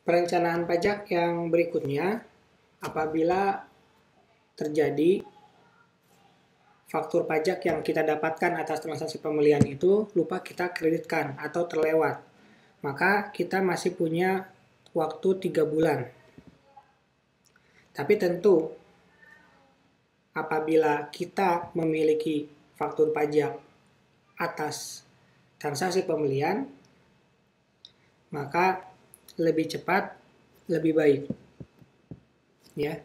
Perencanaan pajak yang berikutnya, apabila terjadi faktur pajak yang kita dapatkan atas transaksi pembelian itu lupa kita kreditkan atau terlewat, maka kita masih punya waktu 3 bulan. Tapi tentu apabila kita memiliki faktur pajak atas transaksi pembelian, maka lebih cepat, lebih baik. Ya.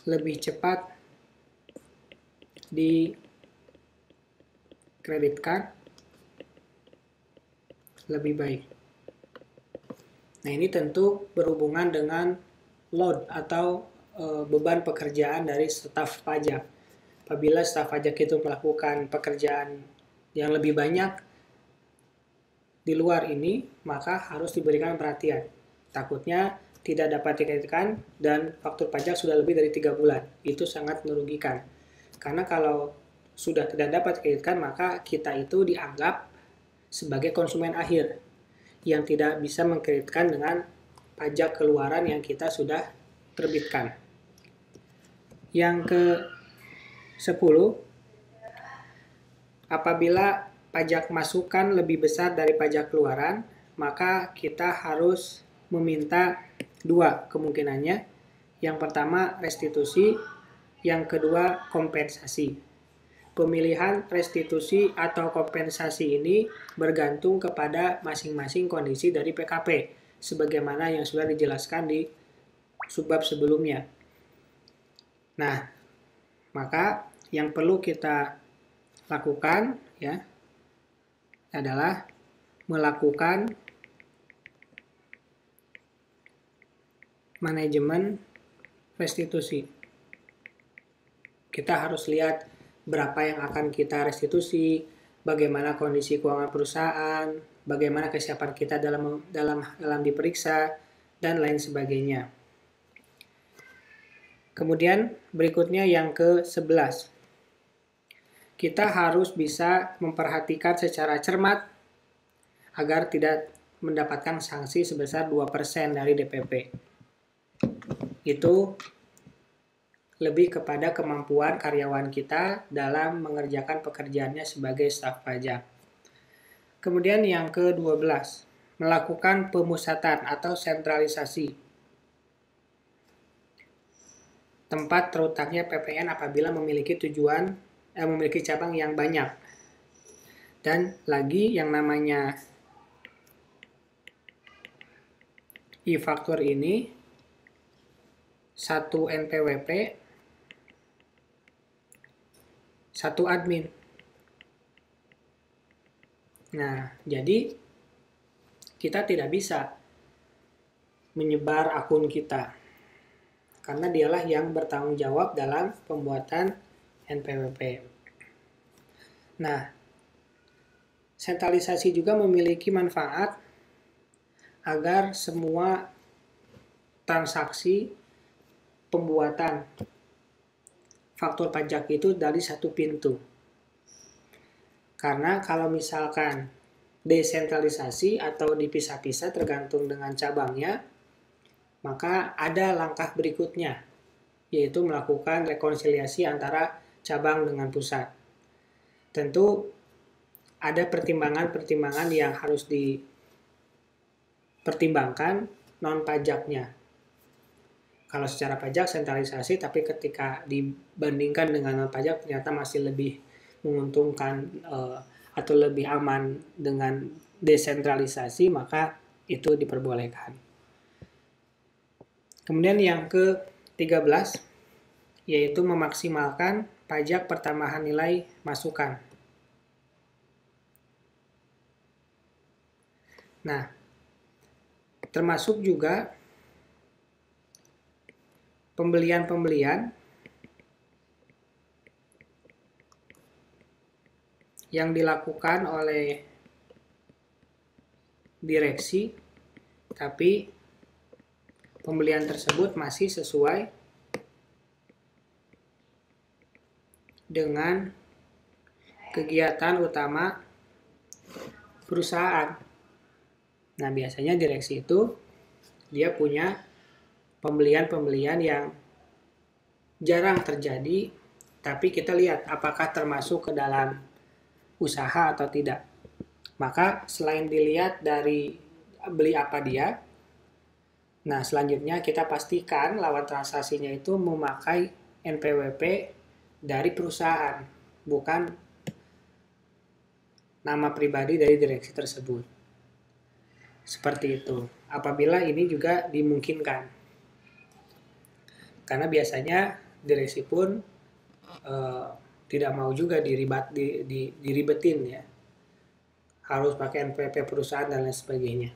Lebih cepat dikreditkan, lebih baik. Nah, ini tentu berhubungan dengan load atau beban pekerjaan dari staf pajak. Apabila staf pajak itu melakukan pekerjaan yang lebih banyak di luar ini, maka harus diberikan perhatian. Takutnya tidak dapat dikreditkan dan faktur pajak sudah lebih dari 3 bulan. Itu sangat merugikan. Karena kalau sudah tidak dapat dikreditkan, maka kita itu dianggap sebagai konsumen akhir yang tidak bisa mengkreditkan dengan pajak keluaran yang kita sudah terbitkan. Yang ke-10, apabila pajak masukan lebih besar dari pajak keluaran, maka kita harus meminta dua kemungkinannya. Yang pertama restitusi, yang kedua kompensasi. Pemilihan restitusi atau kompensasi ini bergantung kepada masing-masing kondisi dari PKP, sebagaimana yang sudah dijelaskan di subbab sebelumnya. Nah, maka yang perlu kita lakukan ya adalah melakukan manajemen restitusi. Kita harus lihat berapa yang akan kita restitusi, bagaimana kondisi keuangan perusahaan, bagaimana kesiapan kita dalam diperiksa, dan lain sebagainya. Kemudian berikutnya yang ke-11. Kita harus bisa memperhatikan secara cermat agar tidak mendapatkan sanksi sebesar 2% dari DPP. Itu lebih kepada kemampuan karyawan kita dalam mengerjakan pekerjaannya sebagai staf pajak. Kemudian yang ke-12, melakukan pemusatan atau sentralisasi tempat terletaknya PPN apabila memiliki memiliki cabang yang banyak. Dan lagi yang namanya e-faktur ini, satu NPWP, satu admin. Nah, jadi kita tidak bisa menyebar akun kita, karena dialah yang bertanggung jawab dalam pembuatan NPWP. Nah, sentralisasi juga memiliki manfaat agar semua transaksi pembuatan faktur pajak itu dari satu pintu. Karena kalau misalkan desentralisasi atau dipisah-pisah tergantung dengan cabangnya, maka ada langkah berikutnya, yaitu melakukan rekonsiliasi antara cabang dengan pusat. Tentu ada pertimbangan-pertimbangan yang harus dipertimbangkan non-pajaknya. Kalau secara pajak sentralisasi, tapi ketika dibandingkan dengan non-pajak ternyata masih lebih menguntungkan atau lebih aman dengan desentralisasi, maka itu diperbolehkan. Kemudian yang ke-13, yaitu memaksimalkan pajak pertambahan nilai masukan. Nah, termasuk juga pembelian-pembelian yang dilakukan oleh direksi, tapi pembelian tersebut masih sesuai dengan kegiatan utama perusahaan. Nah, biasanya direksi itu dia punya pembelian-pembelian yang jarang terjadi, tapi kita lihat apakah termasuk ke dalam usaha atau tidak. Maka selain dilihat dari beli apa dia, nah selanjutnya kita pastikan lawan transaksinya itu memakai NPWP dari perusahaan, bukan nama pribadi dari direksi tersebut. Seperti itu. Apabila ini juga dimungkinkan. Karena biasanya direksi pun tidak mau juga diribetin ya. Harus pakai NPWP perusahaan dan lain sebagainya.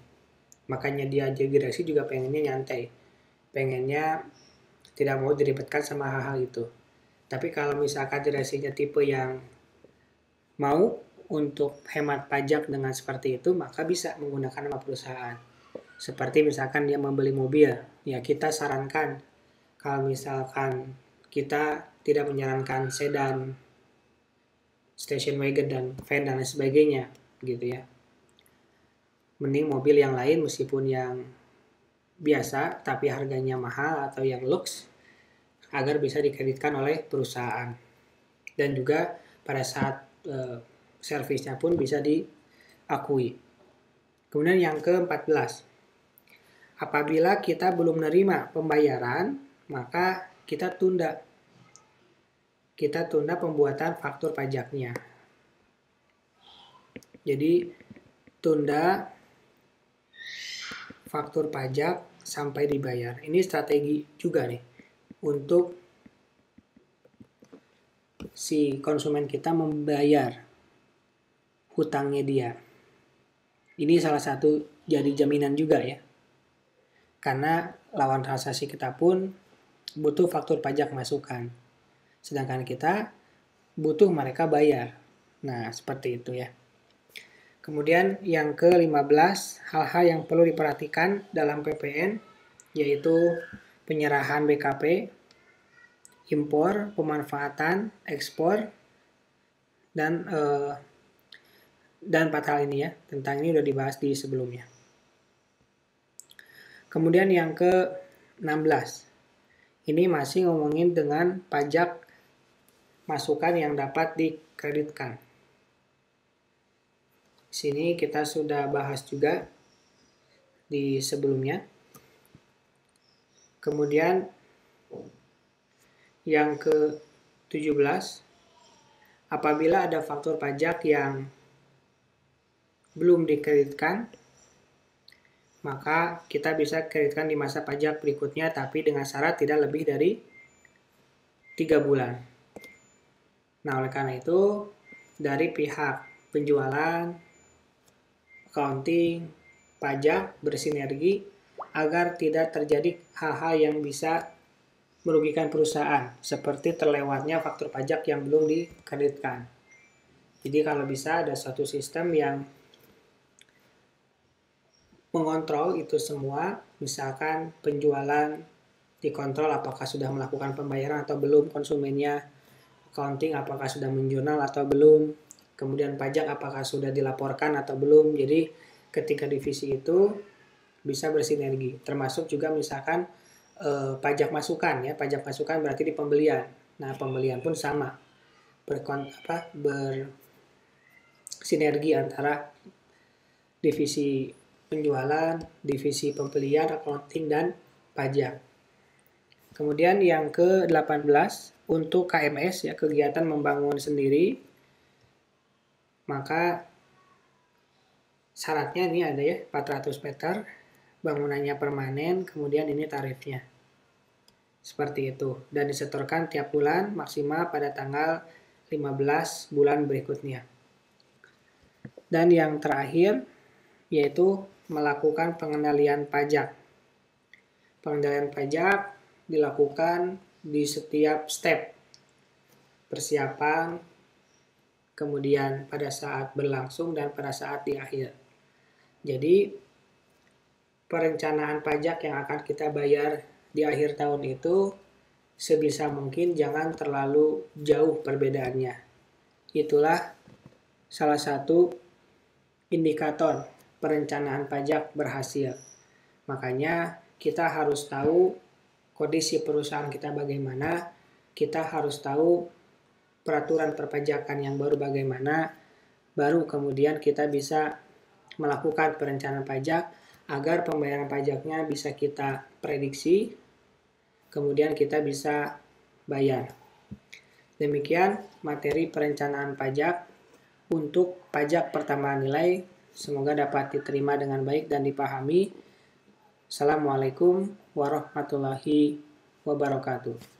Makanya dia jadi direksi juga pengennya nyantai. Pengennya tidak mau diribetkan sama hal-hal itu. Tapi kalau misalkan direksinya tipe yang mau untuk hemat pajak dengan seperti itu, maka bisa menggunakan nama perusahaan. Seperti misalkan dia membeli mobil, ya kita sarankan kalau misalkan kita tidak menyarankan sedan, station wagon dan van dan lain sebagainya, gitu ya. Mending mobil yang lain meskipun yang biasa tapi harganya mahal atau yang lux agar bisa dikreditkan oleh perusahaan. Dan juga pada saat servisnya pun bisa diakui. Kemudian yang ke-14. Apabila kita belum menerima pembayaran, maka kita tunda. Kita tunda pembuatan faktur pajaknya. Jadi tunda faktur pajak sampai dibayar. Ini strategi juga nih untuk si konsumen kita membayar hutangnya dia. Ini salah satu jadi jaminan juga ya. Karena lawan transaksi kita pun butuh faktur pajak masukan. Sedangkan kita butuh mereka bayar. Nah, seperti itu ya. Kemudian yang ke-15, hal-hal yang perlu diperhatikan dalam PPN yaitu penyerahan BKP, impor, pemanfaatan, ekspor, dan 4 hal ini ya. Tentang ini udah dibahas di sebelumnya. Kemudian yang ke-16. Ini masih ngomongin dengan pajak masukan yang dapat dikreditkan. Sini kita sudah bahas juga di sebelumnya. Kemudian yang ke-17, apabila ada faktur pajak yang belum dikreditkan, maka kita bisa kreditkan di masa pajak berikutnya, tapi dengan syarat tidak lebih dari 3 bulan. Nah, oleh karena itu, dari pihak penjualan, accounting, pajak bersinergi agar tidak terjadi hal-hal yang bisa merugikan perusahaan, seperti terlewatnya faktur pajak yang belum dikreditkan. Jadi kalau bisa ada suatu sistem yang mengontrol itu semua, misalkan penjualan dikontrol apakah sudah melakukan pembayaran atau belum konsumennya, accounting apakah sudah menjurnal atau belum, kemudian pajak apakah sudah dilaporkan atau belum. Jadi ketika divisi itu bisa bersinergi, termasuk juga misalkan pajak masukan ya, pajak masukan berarti di pembelian. Nah, pembelian pun sama, bersinergi antara divisi penjualan, divisi pembelian, accounting, dan pajak. Kemudian yang ke-18, untuk KMS ya, kegiatan membangun sendiri, maka syaratnya ini ada ya, 400 meter, bangunannya permanen, kemudian ini tarifnya. Seperti itu. Dan disetorkan tiap bulan, maksimal pada tanggal 15 bulan berikutnya. Dan yang terakhir, yaitu melakukan pengendalian pajak. Pengendalian pajak dilakukan di setiap step. Persiapan, kemudian pada saat berlangsung, dan pada saat di akhir. Jadi, perencanaan pajak yang akan kita bayar di akhir tahun itu sebisa mungkin jangan terlalu jauh perbedaannya. Itulah salah satu indikator perencanaan pajak berhasil. Makanya kita harus tahu kondisi perusahaan kita bagaimana, kita harus tahu peraturan perpajakan yang baru bagaimana, baru kemudian kita bisa melakukan perencanaan pajak agar pembayaran pajaknya bisa kita prediksi, kemudian kita bisa bayar. Demikian materi perencanaan pajak untuk pajak pertambahan nilai. Semoga dapat diterima dengan baik dan dipahami. Assalamualaikum warahmatullahi wabarakatuh.